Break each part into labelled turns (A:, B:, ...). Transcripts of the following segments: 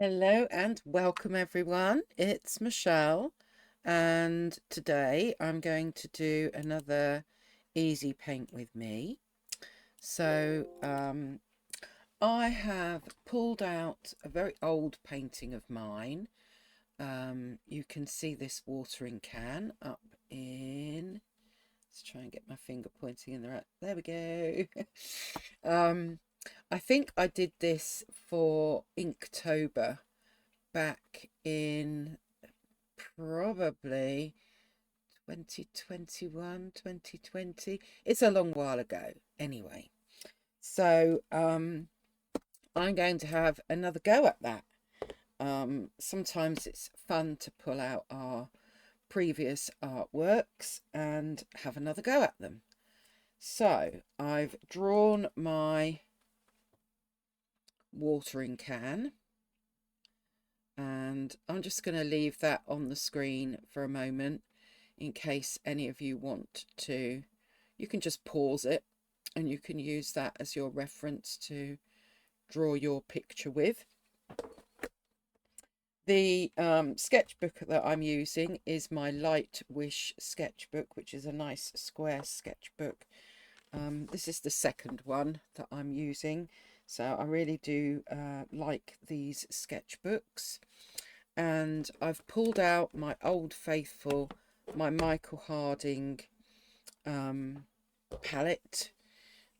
A: Hello and welcome everyone. It's Michelle, and today I'm going to do another easy paint with me. So I have pulled out a very old painting of mine. You can see this watering can up in. Let's try and get my finger pointing in the right. There we go. um, I think I did this for Inktober back in probably 2021, 2020. It's a long while ago anyway. So I'm going to have another go at that. Sometimes it's fun to pull out our previous artworks and have another go at them. So I've drawn my watering can, and I'm just going to leave that on the screen for a moment in case any of you want to. You can just pause it and you can use that as your reference to draw your picture with. The sketchbook that I'm using is my Light Wish sketchbook, which is a nice square sketchbook. This is the second one that I'm using, so I really do like these sketchbooks. And I've pulled out my Old Faithful, my Michael Harding palette.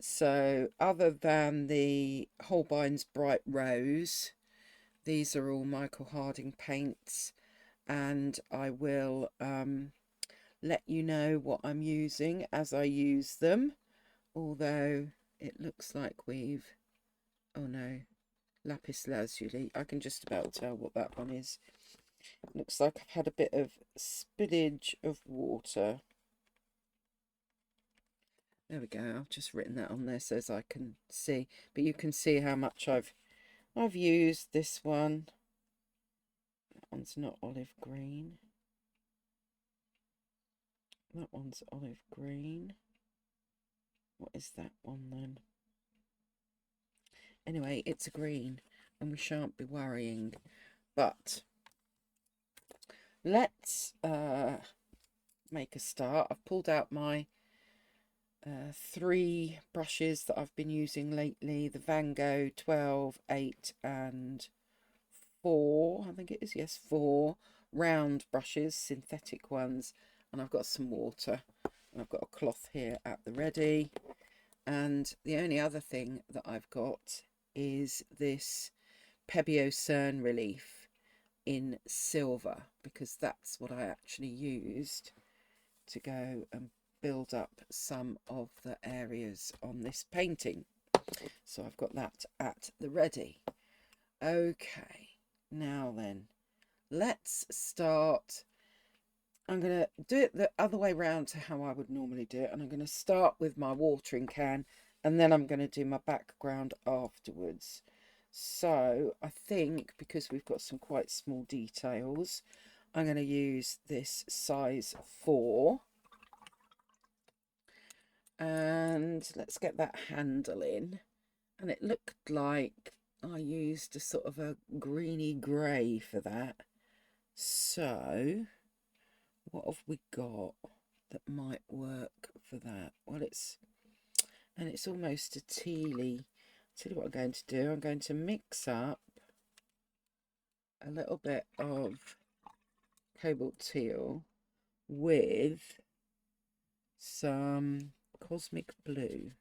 A: So other than the Holbein's Bright Rose, these are all Michael Harding paints, and I will let you know what I'm using as I use them, although it looks like oh no, lapis lazuli. I can just about tell what that one is. Looks like I've had a bit of spillage of water. There we go. I've just written that on there so as I can see. But you can see how much I've used this one. That one's not olive green. That one's olive green. What is that one then? Anyway, it's a green and we shan't be worrying. But let's make a start. I've pulled out my three brushes that I've been using lately, the Van Gogh 12, 8 and 4, I think it is, yes, 4 round brushes, synthetic ones, and I've got some water, and I've got a cloth here at the ready. And the only other thing that I've got is this Pebeo Cern relief in silver, because that's what I actually used to go and build up some of the areas on this painting. So I've got that at the ready. Okay, now then, let's start. I'm going to do it the other way round to how I would normally do it, and I'm going to start with my watering can, and then I'm going to do my background afterwards. So I think because we've got some quite small details, I'm going to use this size 4. And let's get that handle in. And it looked like I used a sort of a greeny grey for that. So what have we got that might work for that? Well, it's almost a tealy. Tell you what I'm going to do. I'm going to mix up a little bit of cobalt teal with some cosmic blue.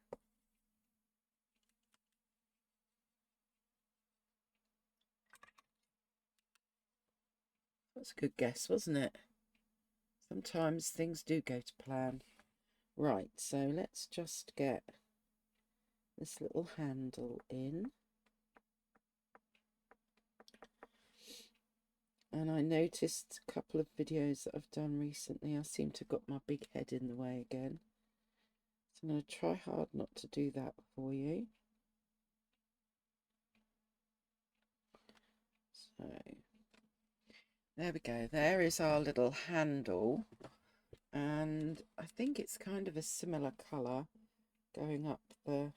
A: That's a good guess, wasn't it? Sometimes things do go to plan. Right, so let's just get this little handle in. And I noticed a couple of videos that I've done recently, I seem to have got my big head in the way again. So I'm going to try hard not to do that for you. So there we go. There is our little handle. And I think it's kind of a similar colour going up the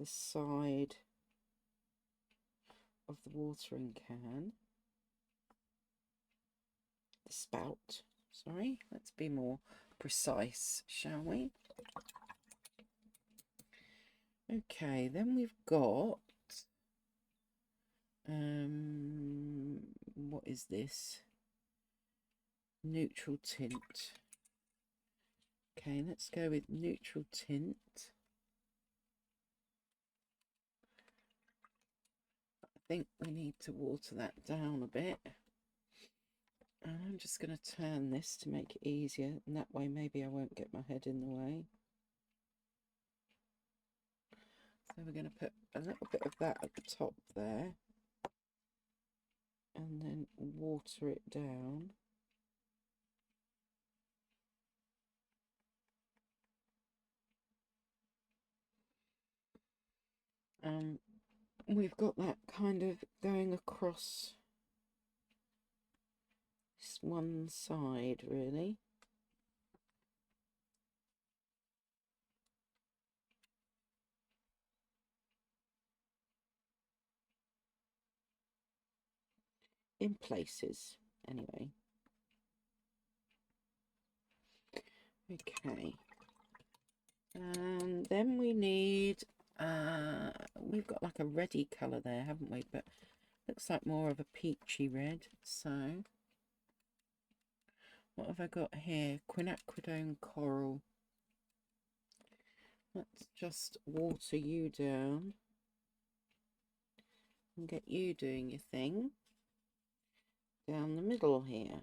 A: side of the watering can, the spout, sorry, let's be more precise, shall we? Okay, then we've got, what is this? Neutral tint. Okay, let's go with neutral tint. I think we need to water that down a bit. And I'm just going to turn this to make it easier, and that way maybe I won't get my head in the way. So we're going to put a little bit of that at the top there, and then water it down. We've got that kind of going across this one side, really. In places, anyway. Okay. And then we need, we've got like a reddy colour there, haven't we? But looks like more of a peachy red. So, what have I got here? Quinacridone coral. Let's just water you down and get you doing your thing down the middle here.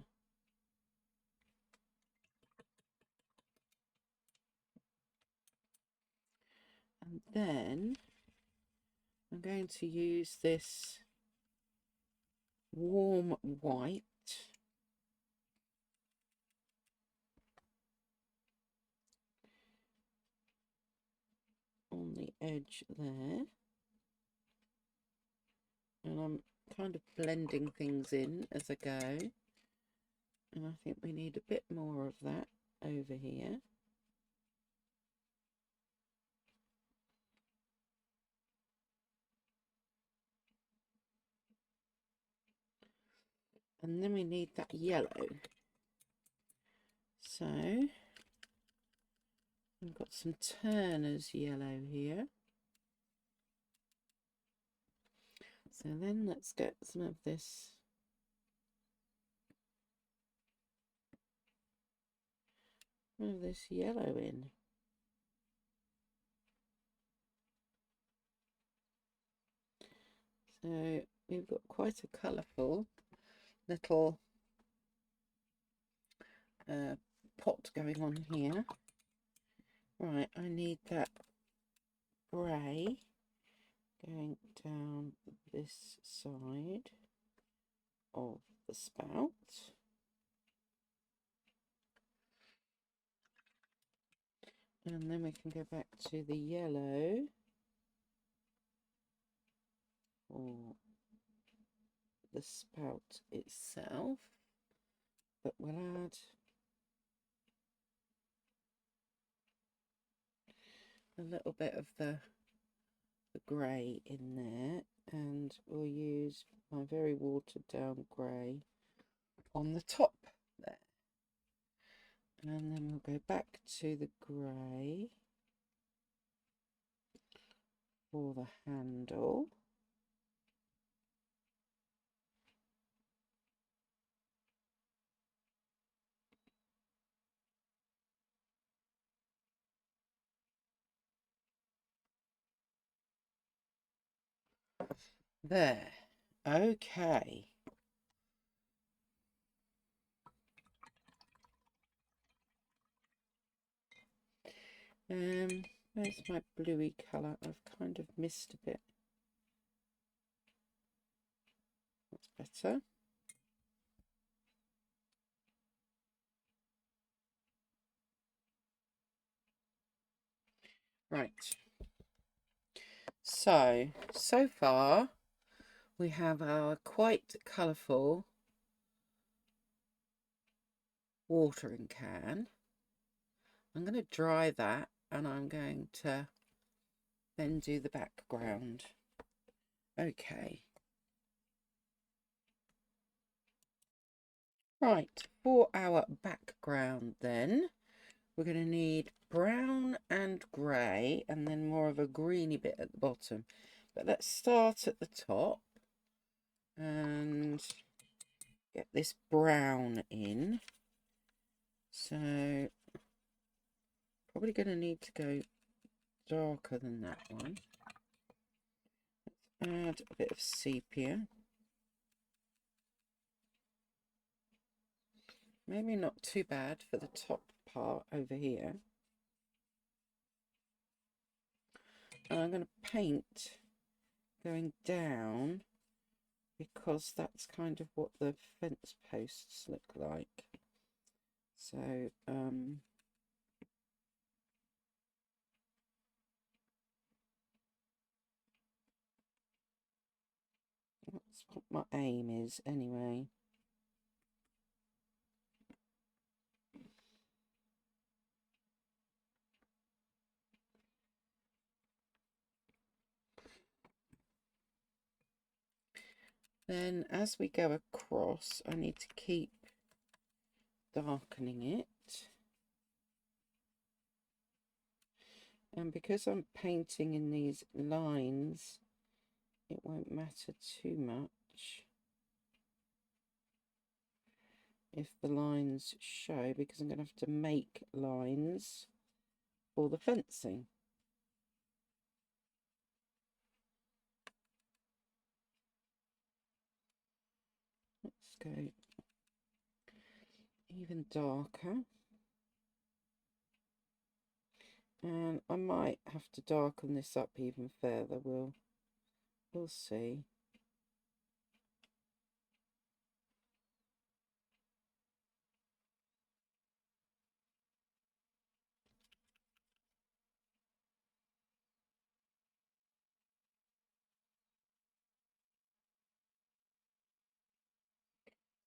A: And then I'm going to use this warm white on the edge there. And I'm kind of blending things in as I go. And I think we need a bit more of that over here. And then we need that yellow. So I've got some Turner's yellow here. So then let's get some of this yellow in. So we've got quite a colourful little pot going on here. Right, I need that grey going down this side of the spout. And then we can go back to the yellow for the spout itself, but we'll add a little bit of the grey in there, and we'll use my very watered down grey on the top there. And then we'll go back to the grey for the handle. There. Okay. Where's my bluey colour? I've kind of missed a bit. That's better. Right. So far we have our quite colourful watering can. I'm going to dry that, and I'm going to then do the background. Okay, Right, for our background then, we're going to need brown and grey and then more of a greeny bit at the bottom. But let's start at the top and get this brown in. So probably going to need to go darker than that one. Add a bit of sepia. Maybe not too bad for the top part over here. And I'm going to paint going down because that's kind of what the fence posts look like. So that's what my aim is anyway. Then as we go across, I need to keep darkening it. And because I'm painting in these lines, it won't matter too much if the lines show, because I'm going to have to make lines for the fencing. Let's go even darker. And I might have to darken this up even further. We'll see.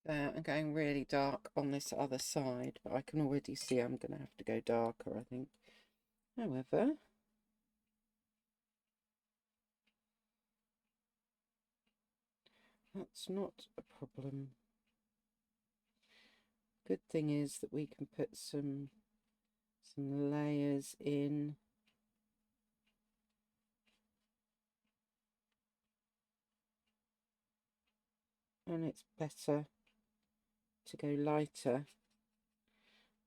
A: I'm going really dark on this other side, but I can already see I'm going to have to go darker, I think. However, that's not a problem. Good thing is that we can put some layers in. And it's better to go lighter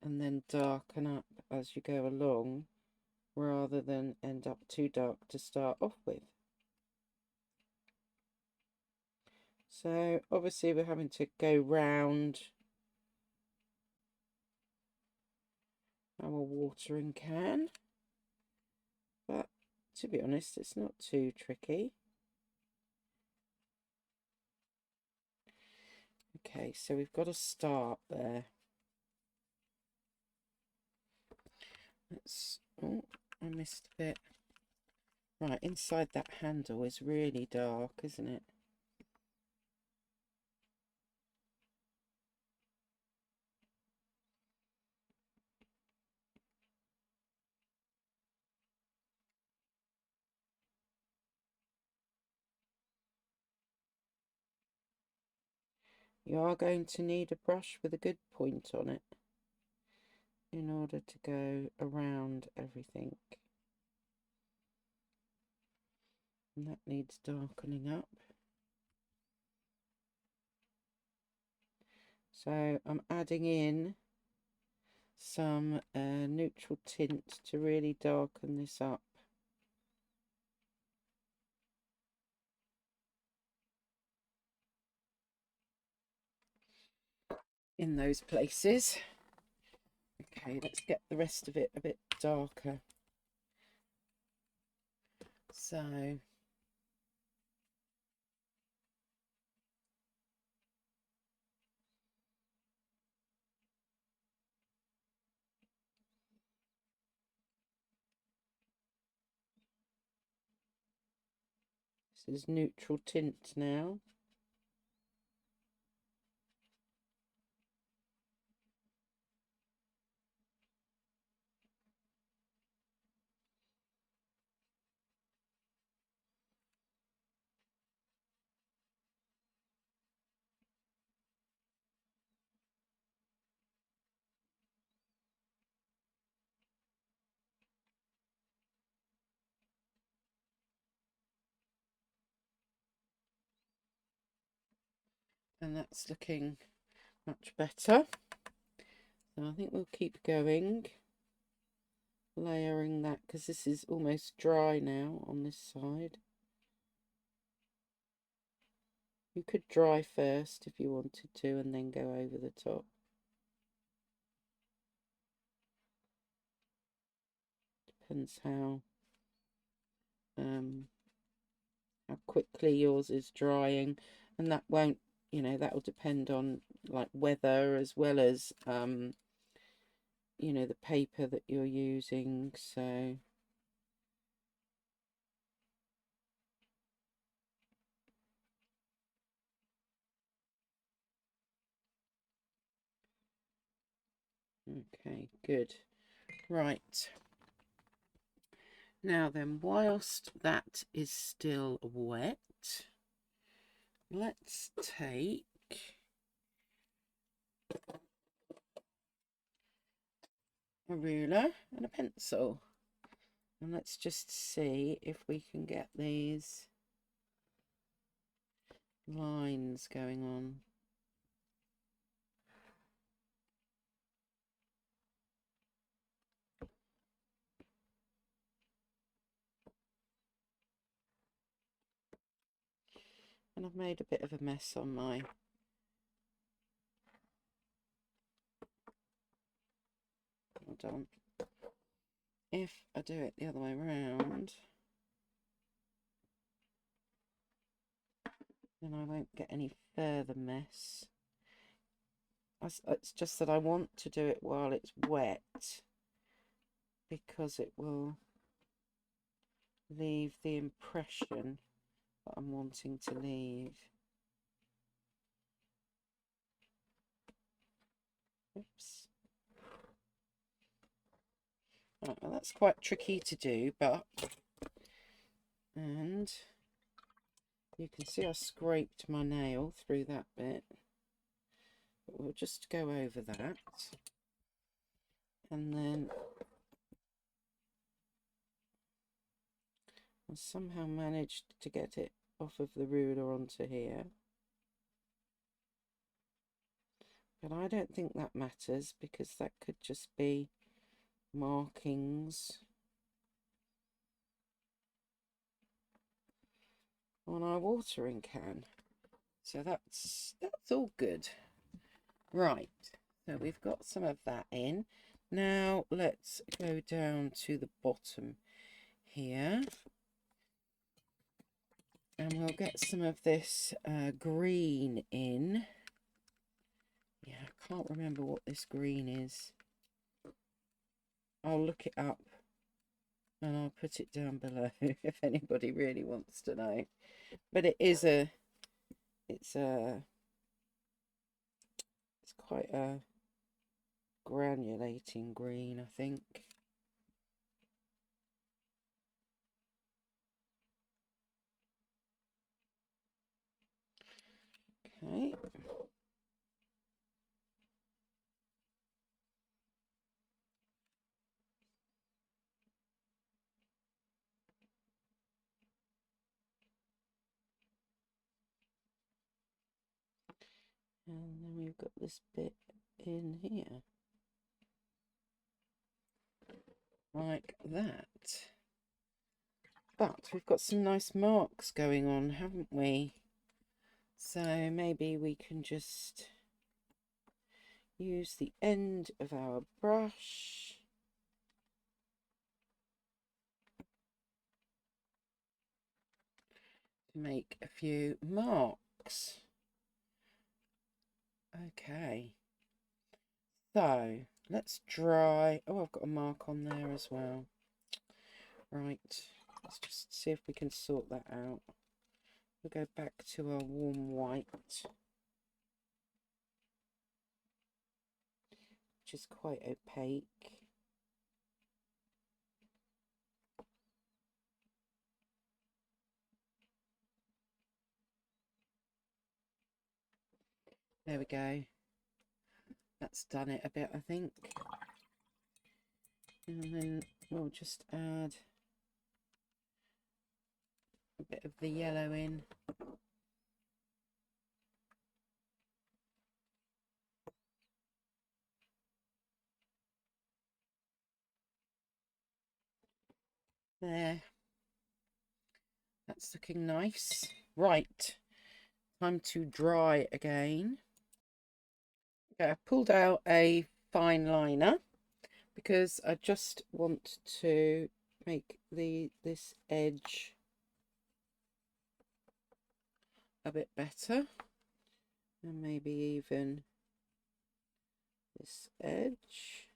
A: and then darken up as you go along, rather than end up too dark to start off with. So obviously we're having to go round our watering can, but to be honest, it's not too tricky. Okay, so we've got to start there. Let's, oh, I missed a bit. Right, inside that handle is really dark, isn't it? You are going to need a brush with a good point on it in order to go around everything. And that needs darkening up. So I'm adding in some neutral tint to really darken this up. In those places. Okay, let's get the rest of it a bit darker. So this is neutral tint now. and that's looking much better. So I think we'll keep going, layering that, because this is almost dry now on this side. You could dry first if you wanted to, and then go over the top. Depends how quickly yours is drying, and that won't, you know, that will depend on like weather as well as you know, the paper that you're using. So okay, good. Right, now then, whilst that is still wet, let's take a ruler and a pencil, and let's just see if we can get these lines going on. And I've made a bit of a mess on my hold on. If I do it the other way around, then I won't get any further mess. It's just that I want to do it while it's wet, because it will leave the impression that I'm wanting to leave. Oops. Right, well, that's quite tricky to do, and you can see I scraped my nail through that bit, but we'll just go over that, and then I somehow managed to get it off of the ruler onto here. But I don't think that matters, because that could just be markings on our watering can. So that's all good. Right, so we've got some of that in. Now let's go down to the bottom here, and we'll get some of this green in. Yeah, I can't remember what this green is. I'll look it up and I'll put it down below if anybody really wants to know. But it's quite a granulating green, I think. Okay. And then we've got this bit in here, like that. But we've got some nice marks going on, haven't we? So maybe we can just use the end of our brush to make a few marks. Okay, so let's dry. Oh, I've got a mark on there as well. Right, let's just see if we can sort that out. We'll go back to our warm white, which is quite opaque. There we go. That's done it a bit, I think. And then we'll just add a bit of the yellow in. There, that's looking nice. Right, time to dry again. Okay, I pulled out a fine liner because I just want to make this edge a bit better, and maybe even this edge.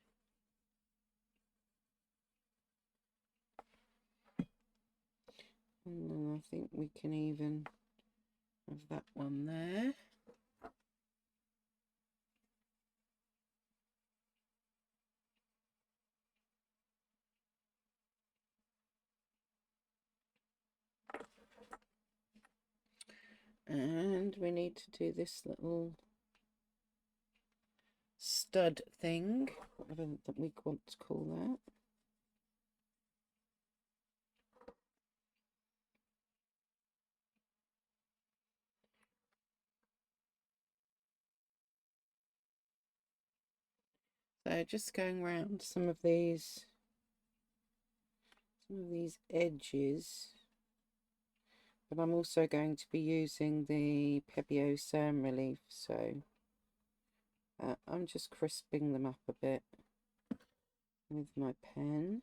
A: And then I think we can even have that one there. And we need to do this little stud thing, whatever that we want to call that. So just going around some of these edges, but I'm also going to be using the Pebeo Cern Relief, so I'm just crisping them up a bit with my pen.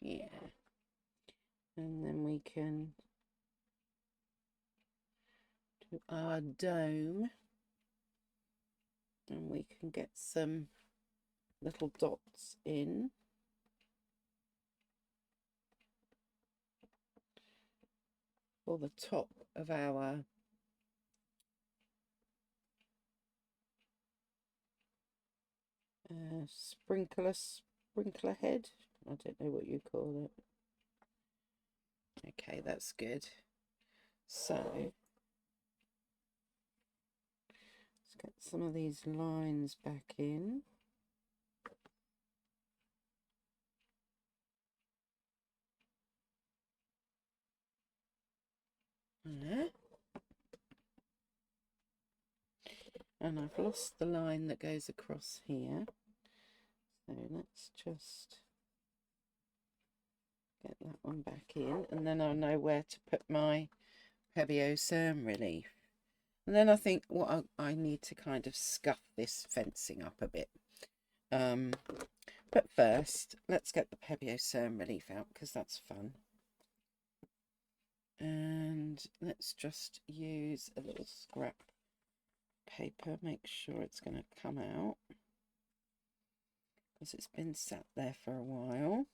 A: Yeah, and then we can do our dome, and we can get some little dots in. For the top of our sprinkler head. I don't know what you call it. Okay, that's good. So let's get some of these lines back in. There. And I've lost the line that goes across here. So let's just get that one back in, and then I'll know where to put my Pebeo Cern Relief. And then I think what I need to kind of scuff this fencing up a bit. But first, let's get the Pebeo Cern Relief out, because that's fun. And let's just use a little scrap paper, make sure it's going to come out, because it's been sat there for a while.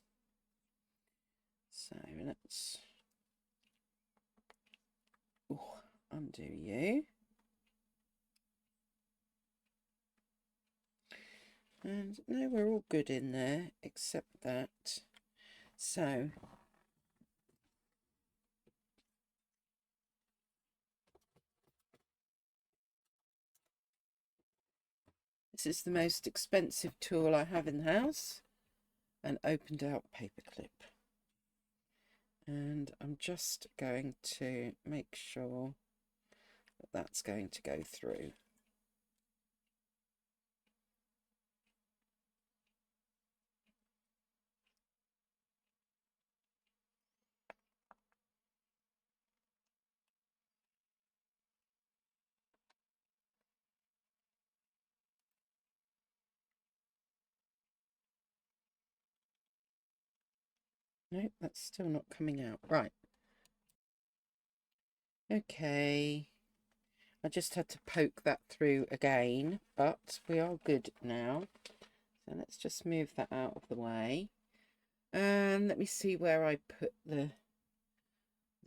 A: So let's undo you. And no, we're all good in there, except that. So this is the most expensive tool I have in the house, an opened out paper clip. And I'm just going to make sure that that's going to go through. Nope, that's still not coming out. Right. Okay. I just had to poke that through again, but we are good now. So let's just move that out of the way. And let me see where I put the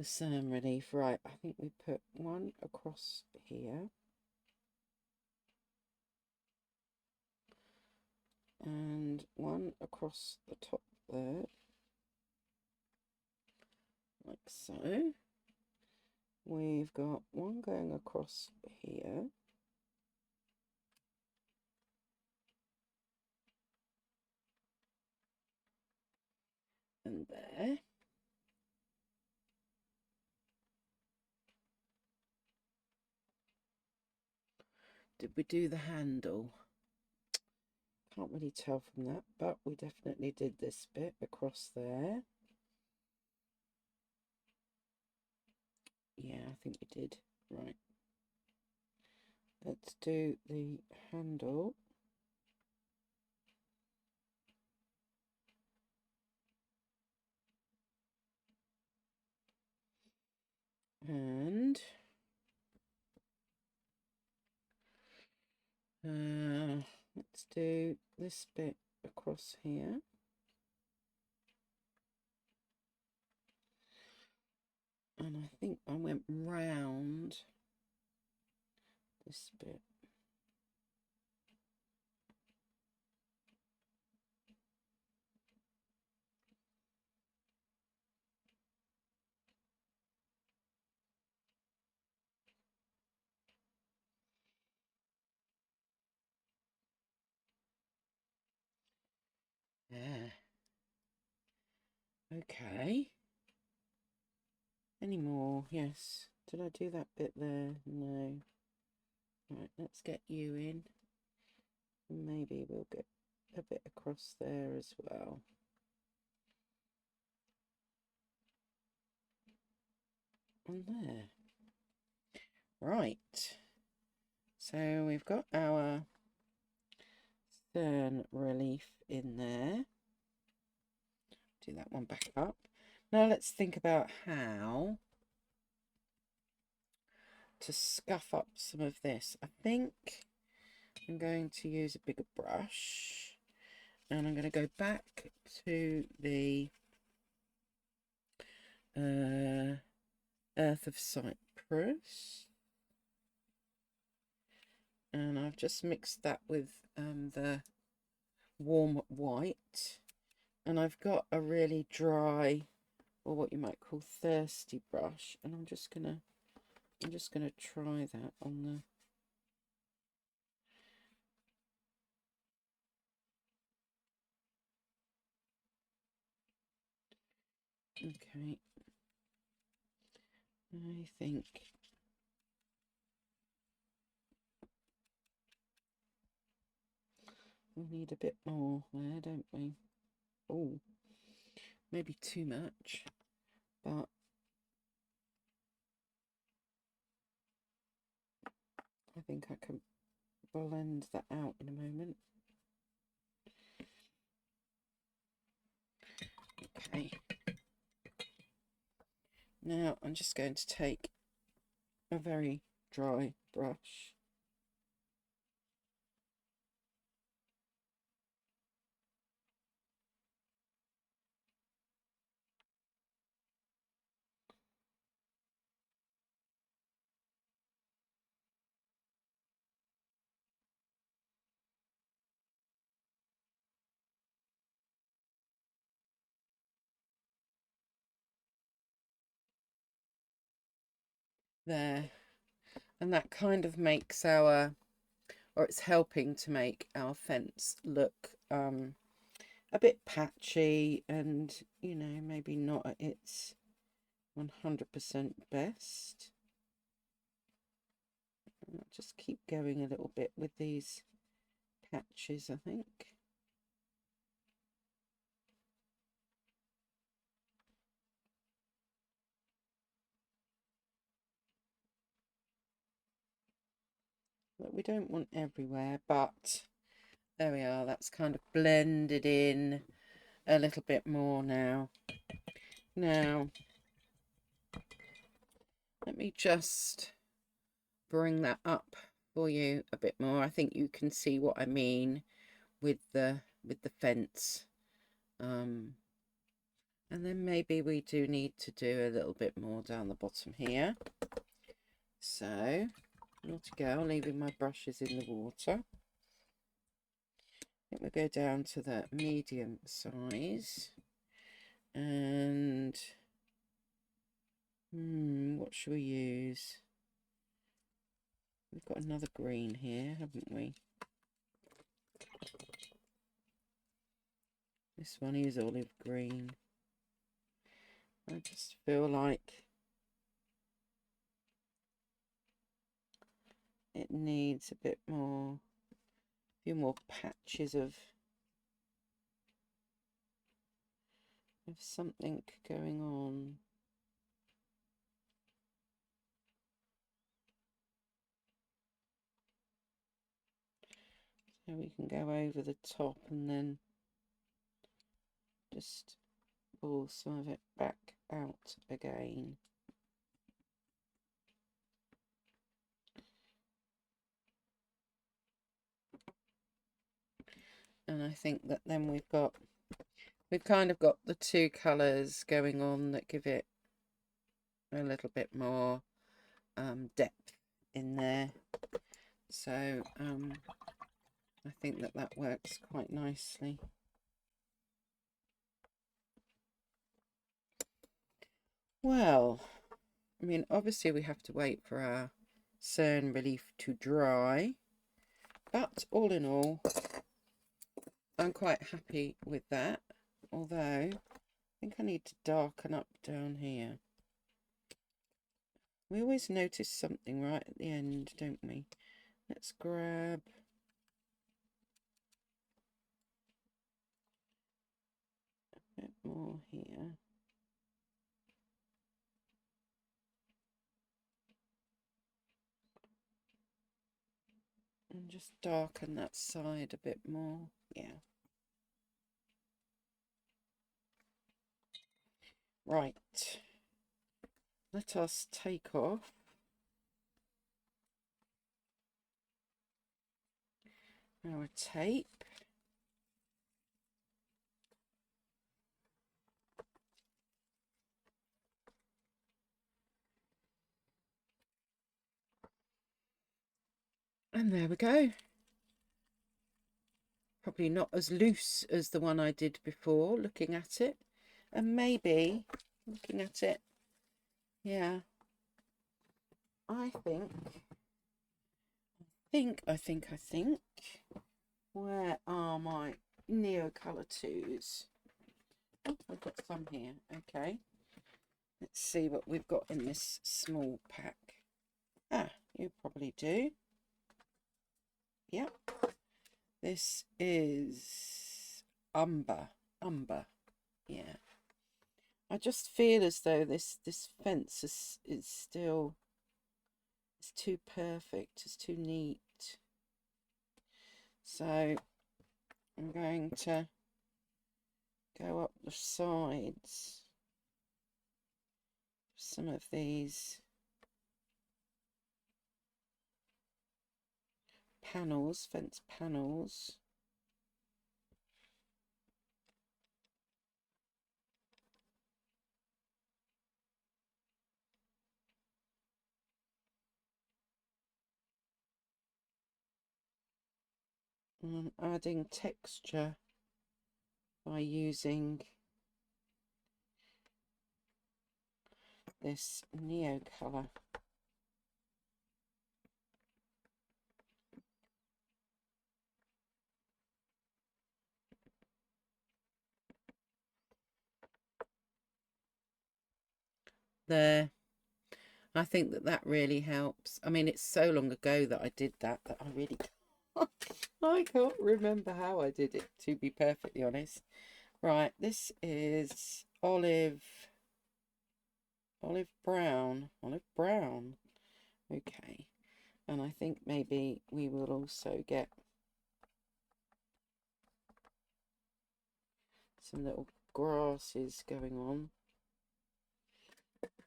A: Cern Relief. Right, I think we put one across here. And one across the top there. Like so. We've got one going across here. And there. did we do the handle? Can't really tell from that, but we definitely did this bit across there. Yeah, I think we did. Right. Let's do the handle. And let's do this bit across here. And I think I went round this bit. Yeah. Okay. Any more? Yes. Did I do that bit there? No. Right, let's get you in. Maybe we'll get a bit across there as well. And there. Right. So we've got our stern relief in there. Do that one back up. Now let's think about how to scuff up some of this. I think I'm going to use a bigger brush, and I'm going to go back to the Earth of Cyprus, and I've just mixed that with the warm white, and I've got a really dry, or what you might call thirsty brush, and I'm just gonna try that on the okay. I think we need a bit more there, don't we? Oh, maybe too much, but I think I can blend that out in a moment. Okay. Now I'm just going to take a very dry brush. There, and that kind of makes our, or it's helping to make our fence look a bit patchy and, you know, maybe not at its 100% best. And I'll just keep going a little bit with these patches, I think. That we don't want everywhere, but there we are. That's kind of blended in a little bit more now. Now, let me just bring that up for you a bit more. I think you can see what I mean with the fence. And then maybe we do need to do a little bit more down the bottom here. So, naughty girl, leaving my brushes in the water. I think we'll go down to the medium size. And what should we use? We've got another green here, haven't we? This one is olive green. I just feel like it needs a bit more, a few more patches of something going on. So we can go over the top and then just pull some of it back out again. And I think that then we've kind of got the two colours going on that give it a little bit more depth in there. So I think that works quite nicely. Well, I mean, obviously we have to wait for our cern relief to dry, but all in all, I'm quite happy with that, although I think I need to darken up down here. We always notice something right at the end, don't we? Let's grab a bit more here. And just darken that side a bit more. Yeah. Right. Let us take off our tape. And there we go. Probably not as loose as the one I did before, looking at it. And maybe, looking at it, yeah, I think, where are my Neocolor 2s? Oh, I've got some here, okay. Let's see what we've got in this small pack. Ah, you probably do. Yep. This is umber, yeah. I just feel as though this fence is still, it's too perfect, it's too neat. So I'm going to go up the sides of some of these panels, fence panels. And I'm adding texture by using this Neocolor. There. I think that really helps. I mean, it's so long ago that I did that I really I can't remember how I did it, to be perfectly honest. Right, this is olive brown. Okay, and I think maybe we will also get some little grasses going on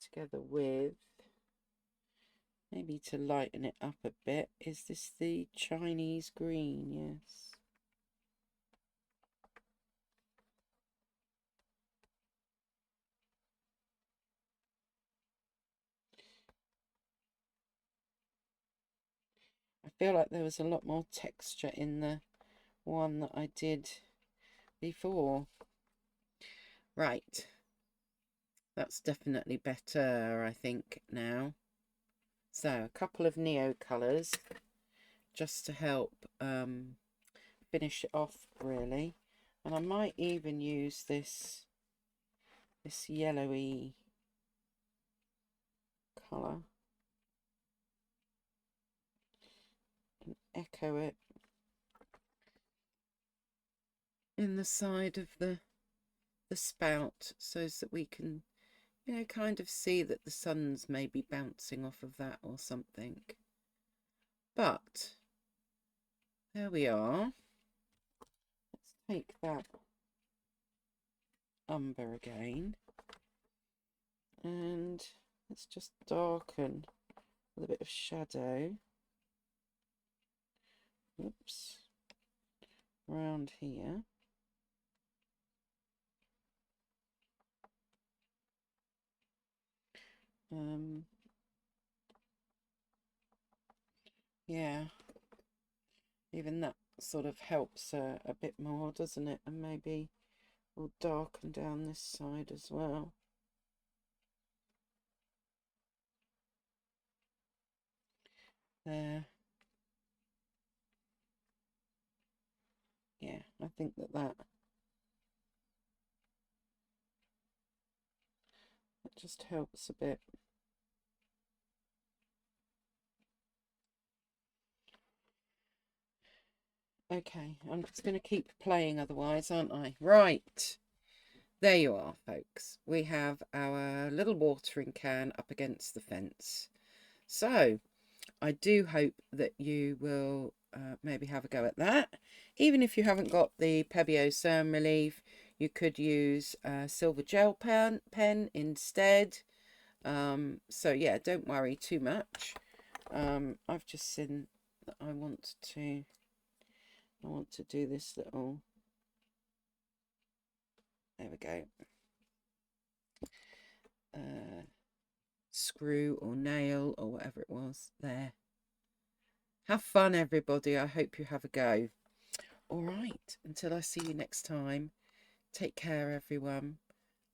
A: together with, maybe to lighten it up a bit. Is this the Chinese green? Yes. I feel like there was a lot more texture in the one that I did before. Right. That's definitely better, I think, now. So, a couple of Neo colours just to help finish it off, really. And I might even use this yellowy colour. echo it in the side of the spout, so that we can, you know, kind of see that the sun's maybe bouncing off of that or something. But there we are. Let's take that umber again and let's just darken with a bit of shadow. Oops. Around here. Yeah, even that sort of helps a bit more, doesn't it? And maybe we'll darken down this side as well. There. Yeah, I think that just helps a bit. Okay, I'm just going to keep playing otherwise, aren't I? Right. There you are, folks. We have our little watering can up against the fence. So, I do hope that you will maybe have a go at that. Even if you haven't got the Pebeo Cern Relief, you could use a silver gel pen instead. So yeah, don't worry too much. I've just seen that I want to do this little, there we go, screw or nail or whatever it was there. Have fun, everybody. I hope you have a go. All right, until I see you next time, take care, everyone,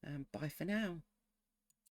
A: and bye for now.